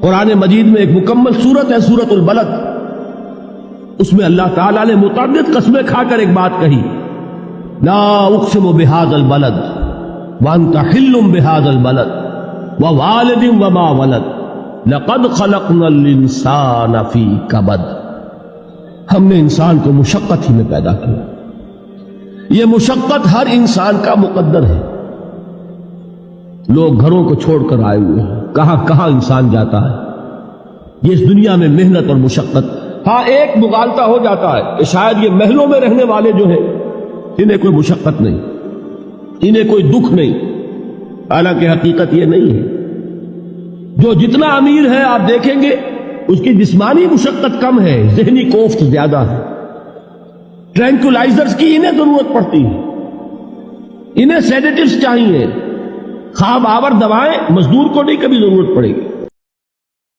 قرآن مجید میں ایک مکمل سورت ہے سورت البلد، اس میں اللہ تعالیٰ نے متعدد قسمیں کھا کر ایک بات کہی، لا اقسم بہذا البلد وانت حل بہذا البلد ووالد وما ولد لقد خلقنا الانسان فی کبد۔ ہم نے انسان کو مشقت ہی میں پیدا کیا، یہ مشقت ہر انسان کا مقدر ہے۔ لوگ گھروں کو چھوڑ کر آئے ہوئے ہیں، کہاں کہاں انسان جاتا ہے، یہ اس دنیا میں محنت اور مشقت۔ ہاں ایک مغالطہ ہو جاتا ہے کہ شاید یہ محلوں میں رہنے والے جو ہیں انہیں کوئی مشقت نہیں، انہیں کوئی دکھ نہیں، حالانکہ حقیقت یہ نہیں ہے۔ جو جتنا امیر ہے آپ دیکھیں گے اس کی جسمانی مشقت کم ہے، ذہنی کوفت زیادہ ہے۔ ٹرینکولائزرز کی انہیں ضرورت پڑتی ہے، انہیں سیڈیٹیوز چاہیے، خواب آور دوائیں مزدور کو نہیں کبھی ضرورت پڑے گی۔